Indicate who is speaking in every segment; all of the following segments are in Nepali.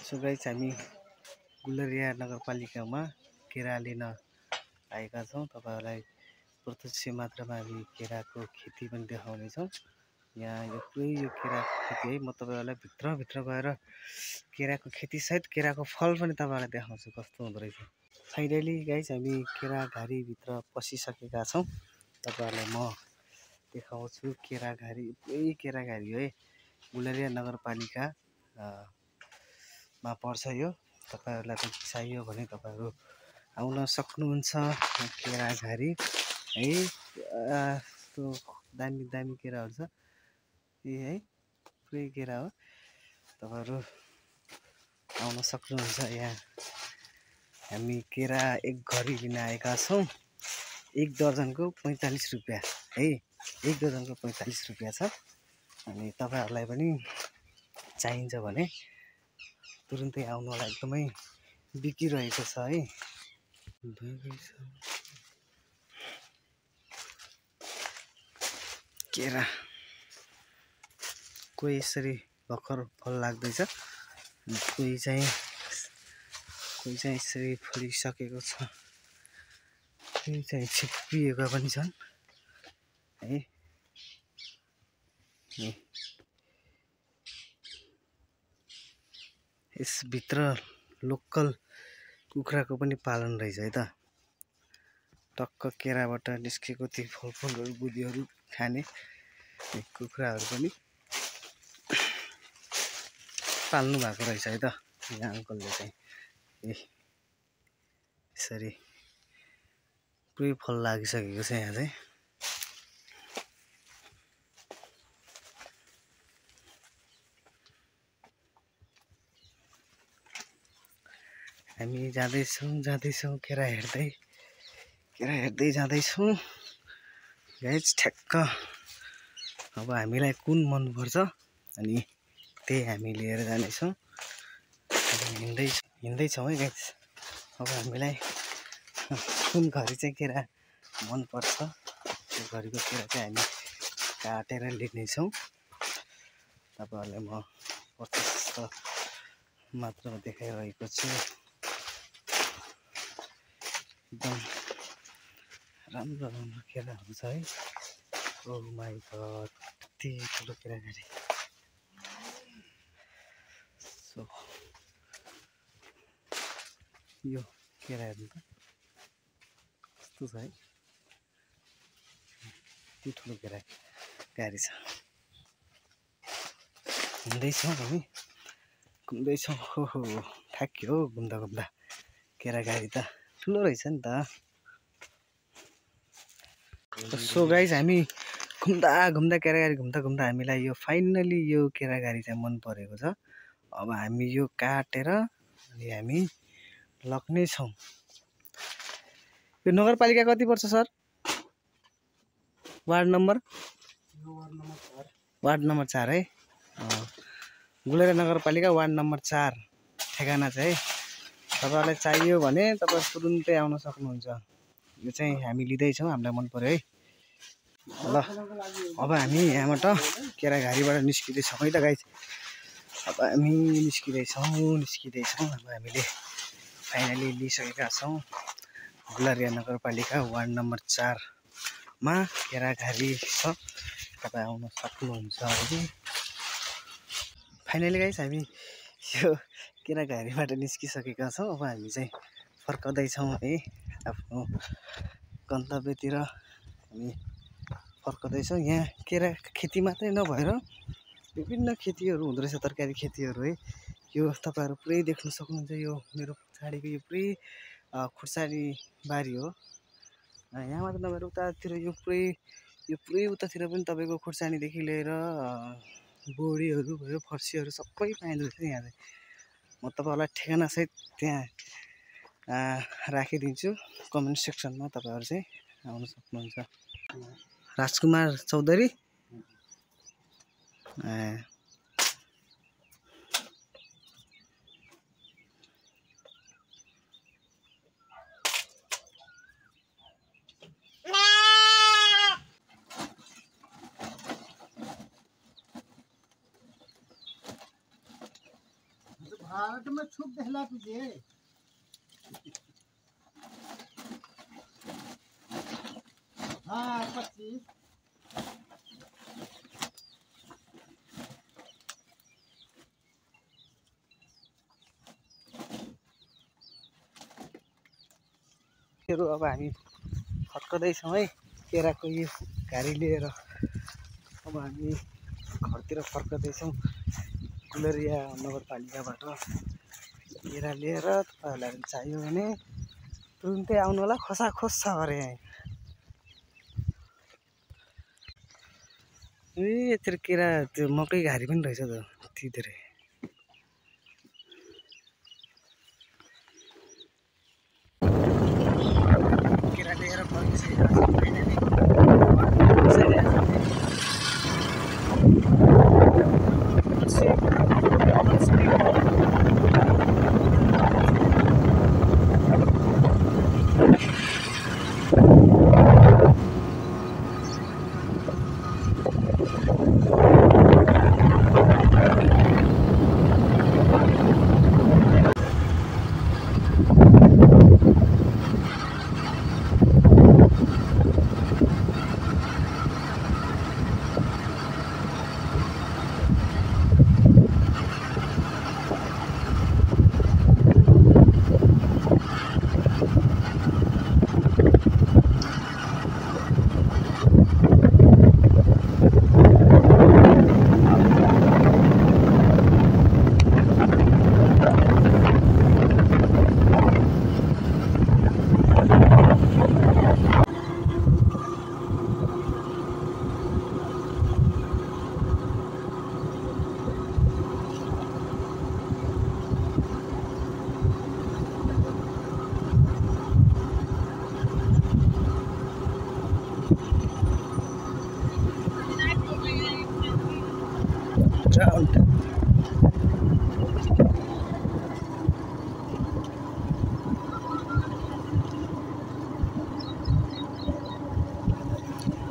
Speaker 1: सो गाइस हामी गुलरिया नगरपालिकामा केरा लिन आएका छौँ। तपाईहरुलाई प्रत्यक्ष मात्रामा हामी केराको खेती पनि देखाउनेछौँ। यहाँ यो पुरै यो केराको खेती है। म तपाईहरुलाई भित्र गएर केराको खेती सहित केराको फल पनि तपाईहरुलाई देखाउँछु कस्तो हुँदो रहेछ। फाइनली गाइस हामी केरा घारी भित्र पसिसकेका छौँ। तपाईहरुलाई म देखाउँछु केरा घारी, पुरै केरा घारी है। गुलरिया नगरपालिका मा पर्छ यो। तपाईहरुलाई पनि चाहियो भने तपाईहरु आउन सक्नुहुन्छ। केरा घारी है त्यो दामी दामी केराहरु छ यी है, पुरै केरा हो। तपाईहरु आउन सक्नुहुन्छ। यहाँ हामी केरा एक घरी लिन आएका छौँ। एक दर्जनको 45 रुपैयाँ है। एक दर्जनको 45 रुपैयाँ छ। अनि तपाईहरुलाई पनि चाहिन्छ भने तुरुन्तै आउनु होला। एकदमै बिकिरहेको छ है। केरा कोही यसरी भर्खर फल लाग्दैछ, कोही चाहिँ यसरी फलिसकेको छ, कोही चाहिँ छिप्पिएका पनि छन् है। यसभित्र लोकल कुखुराको पनि पालन रहेछ है त। टक्क केराबाट निस्केको ती फलफुलहरु गुदीहरु खाने कुखुराहरु पनि पाल्नु भएको रहेछ है त यहाँ अंकलले चाहिँ। यसरी पुरै फल लागिसकेको छ यहाँ चाहिँ। हामी जाँदैछौँ केरा हेर्दै जाँदैछौँ गाइस। ठ्याक्क अब हामीलाई कुन मन पर्छ अनि त्यही हामी लिएर जानेछौँ। हिँड्दैछौँ है गाइस। अब हामीलाई कुन घरी चाहिँ केरा मन पर्छ त्यो घरीको केरा चाहिँ हामी काटेर लिनेछौँ। तपाईहरुलाई म प्रत्यक्ष मात्रामा देखाइरहेको छु। एकदम राम्रो केराहरु छ है। ओह माय गॉड, कति ठुलो केरा घारी। सो यो केरा हेर्नु त कस्तो छ है। कति ठुलो केरा घारी छ। हिँड्दैछौँ हामी, घुम्दैछौँ। हो थाक्यो घुम्दा केरा घारी त ठुलो रहेछ नि त। सो गाइस हामी घुम्दा केरा घारी घुम्दा हामीलाई यो फाइनली यो केरा घारी चाहिँ मन परेको छ। अब हामी यो काटेर अनि हामी लग्ने छौँ। यो नगरपालिका कति पर्छ सर? वार्ड नम्बर 4 है। गुलरिया नगरपालिका वार्ड नम्बर 4 ठेगाना चाहिँ है। तपाईहरुलाई चाहियो भने तपाई तुरुन्तै आउन सक्नुहुन्छ। यो चाहिँ हामी लिँदैछौँ, हामीलाई मन पर्यो है। ल अब हामी यहाँबाट केरा घारीबाट निस्किँदैछौँ है त गाइस। अब हामी निस्किँदैछौँ। अब हामीले फाइनली लिइसकेका छौँ। गुलरिया नगरपालिका वार्ड नम्बर 4 मा केरा घारी छ। तपाई आउन सक्नुहुन्छ है। फाइनली गाइस हामी यो केरा घारीबाट निस्किसकेका छौँ। अब हामी चाहिँ फर्कदैछौँ है आफ्नो गन्तव्यतिर हामी फर्कदैछौँ। यहाँ केरा खेती मात्रै नभएर विभिन्न खेतीहरु हुँदो रहेछ, तरकारी खेतीहरु है। यो तपाईहरु पुरै देख्न सक्नुहुन्छ। यो मेरो पछाडिको यो पुरै खुर्सानी बारी हो। यहाँ मात्र नभएर उतातिर यो पुरै उतातिर पनि तपाईको खुर्सानीदेखि लिएर बोडीहरु भयो, फर्सीहरु सबै पाइन्छ यहाँ चाहिँ। म तपाईहरुलाई ठेगाना सहित त्यहाँ राखिदिन्छु कमेन्ट सेक्सनमा। तपाईहरु चाहिँ आउन सक्नुहुन्छ। राजकुमार चौधरी
Speaker 2: भारत में छुप देहला तुझे हाँ 25
Speaker 1: अब हामी फर्कदैछौँ है केराको यो गाडी लिएर अब हामी घरतिर फर्कदैछौँ गुलरिया नगरपालिकाबाट केरा लिएर तपाईँहरूलाई चाहियो भने तुरुन्तै आउनु होला खसाखोस छ अरे यहाँ ए यतिर केरा त्यो मकै घारी पनि रहेछ त त्यतिरै केरा लिएर फर्किसकेको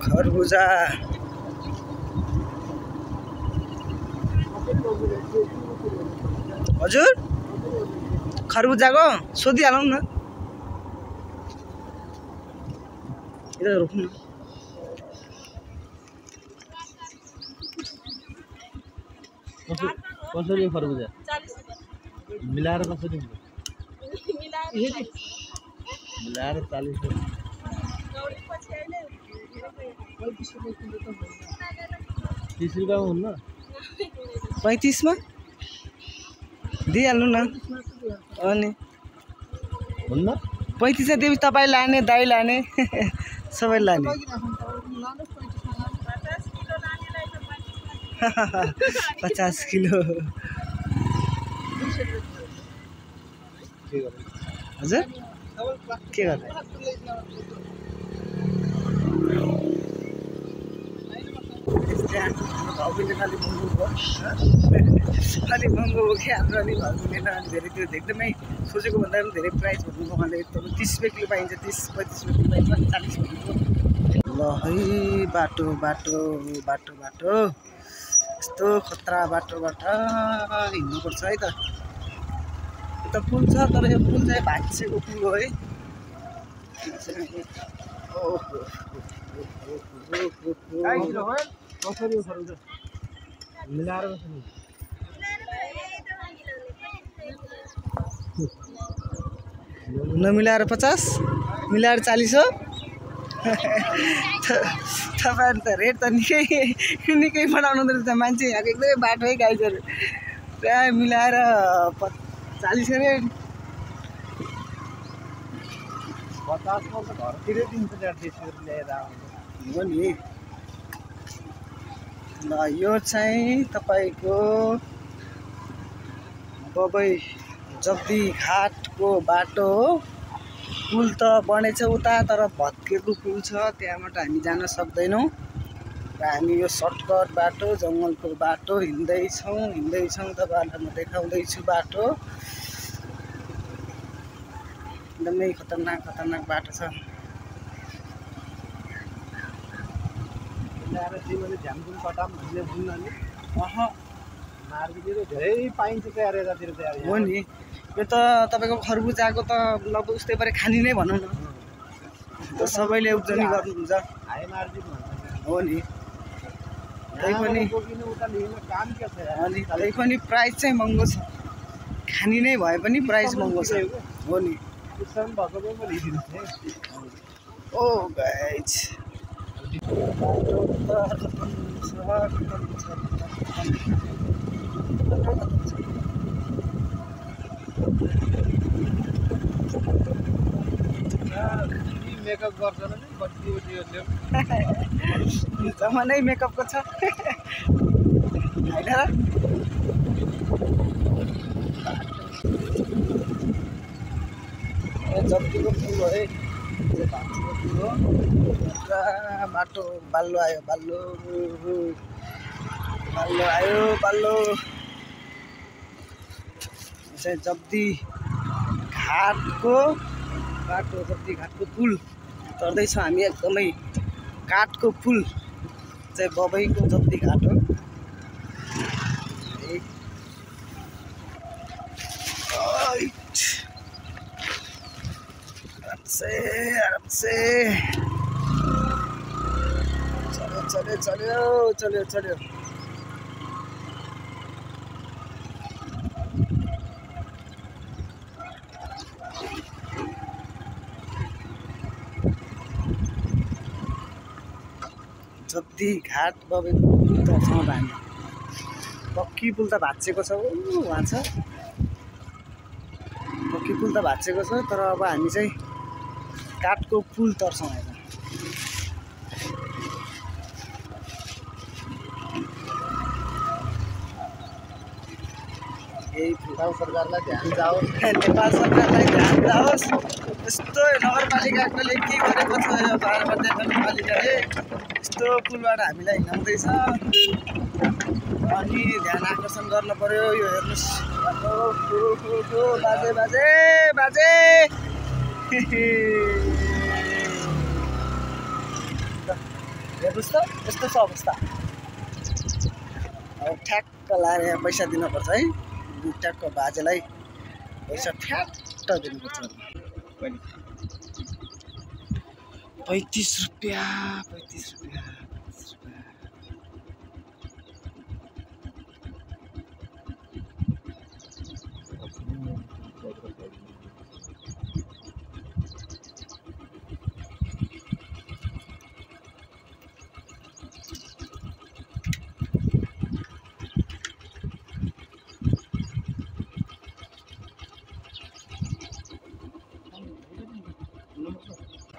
Speaker 1: खरबुजा हजुर खरबुजाको सोधिहालौँ न यता रोक्नु न
Speaker 2: कसरी खरबुजा मिलाएर कसरी मिलाएर 40 30 रुपैयाँमा हुन्न
Speaker 1: 35 मा दिइहाल्नु न अनि
Speaker 2: हुन्न
Speaker 1: 35 देवी तपाईँ लाने दाइ लाने सबै लाने 50 किलो हजुर के गर्ने अलिक महँगो हो कि हाम्रो अलिक भाउ मिलेन अनि धेरै त्यो एकदमै सोचेको भन्दा पनि धेरै प्राइस भन्नु उहाँले तपाईँ 30 रुपियाँ किलो पाइन्छ 30-35 रुपियाँ किलो पाइन्छ 40 भनेको ल है बाटो बाटो बाटो बाटो यस्तो खतरा बाटोबाट हिँड्नुपर्छ है त यो त पुल छ तर यो पुल चाहिँ भाँचिएको पुल हो है
Speaker 2: कसरी मिलाएर
Speaker 1: नमिलाएर 50 मिलाएर 40 हो तपाईहरु त रेट त निकै बढाउनु हुँदैछ मान्छे यहाँको एकदमै बाटो है गाइजहरु प्राय मिलाएर 40 रेट
Speaker 2: 50 मा त घरतिरै दिन्छ त्यसरी ल्याएर आउनु
Speaker 1: हो नि ल यो चाहिँ तपाईको बबई जब्दी घाटको बाटो हो पुल त बनेछ उता तर भत्केको पुल छ त्यहाँबाट हामी जान सक्दैनौँ र हामी यो सर्टकट बाटो जङ्गलको बाटो हिँड्दैछौँ तपाईहरुलाई म देखाउँदैछु बाटो एकदमै खतरनाक बाटो छ
Speaker 2: ल्याएर तिमीले झ्याम्पुङ कटाम भन्ने बुझ्न नि मार्केटतिर धेरै पाइन्छ तयार यतातिर तयार
Speaker 1: हो नि यो त तपाईँको खरबुजाको त लगभग उस्तै परे खानी नै भनौँ न त सबैले उब्जनी गर्नुहुन्छ
Speaker 2: हाई मार्जिन भन्छ
Speaker 1: हो नि त्यही पनि
Speaker 2: बोकिनु उता लिनु काम के छ
Speaker 1: अनि त्यही पनि प्राइस चाहिँ महँगो छ खानी नै भए पनि प्राइस महँगो छ हो नि
Speaker 2: किसान भएको पनि लिदिनु थिएँ
Speaker 1: ओ गाइज
Speaker 2: मेकअप गर्छ नि बत्ती
Speaker 1: जमानै मेकअपको छ होइन र जतिको फुल हो है भान्जीको फुल हो पुरा बाटो बाल्लो आयो बाल्लो आयो बाल्लो चाहिँ जब्दी घाटको बाटो जब्दी घाटको पुल चढ्दैछौँ हामी एकदमै काठको पुल चाहिँ बबैको जब्दी घाट हो आराम से चल्यो जब्दी घाट बबेको पुल तर्छौँ हामी पक्की पुल त भाँचिएको छ उहाँ छ पक्की पुल त भाँचिएको छ तर अब हामी चाहिँ काठको पुल तर्छौँ होइन यही
Speaker 2: नेपाल सरकारलाई ध्यान जाओस्
Speaker 1: नेपाल सरकारलाई ध्यान जाओस् यस्तो नगरपालिकाले के गरेको छ यो बाह्रमध्ये नगरपालिकाले यस्तो पुलबाट हामीलाई हिँडाउँदैछ अनि ध्यान आकर्षण गर्न पर्यो यो हेर्नुहोस् बाजे बाजे बाजे हेर्नुहोस् त यस्तो छ अवस्था अब ठ्याक्क लाएर यहाँ पैसा दिनुपर्छ है ठ्याक्क बाजेलाई पैसा ठ्याक्क दिनुपर्छ 35 रुपियाँ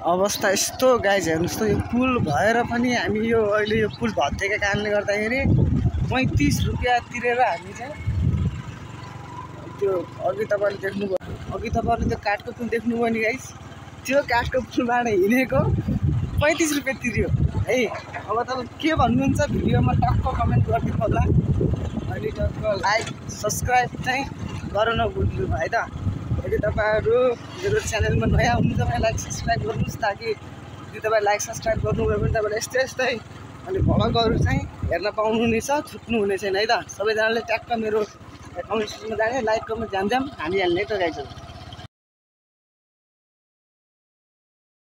Speaker 1: अवस्था यस्तो गाइज हेर्नुहोस् त यो पुल भएर पनि हामी यो अहिले यो पुल भत्केको कारणले गर्दाखेरि 35 रुपियाँ तिरेर हामी चाहिँ त्यो अघि तपाईँले देख्नुभयो अघि तपाईँले त्यो काठको पुल देख्नुभयो नि गाइज त्यो काठको पुलबाट हिँडेको 35 रुपियाँ तिर्यो है अब तपाईँ के भन्नुहुन्छ भिडियोमा टक्क कमेन्ट गरिदिनु होला अनि टक्क लाइक सब्सक्राइब चाहिँ गर्न नभुल्नु है त यदि तपाईँहरू मेरो च्यानलमा नयाँ हुनुहुन्छ भने लाइक सब्सक्राइब गर्नुहोस् ताकि यदि तपाईँ लाइक सब्सक्राइब गर्नुभयो भने तपाईँलाई यस्तै अनि भ्लगहरू चाहिँ हेर्न पाउनुहुनेछ छुट्नु हुने छैन है त सबैजनाले ट्याक्क मेरो कमेन्ट सेक्सनमा जाने लाइक कमेन्ट जाम हानिहाल्ने त गाइज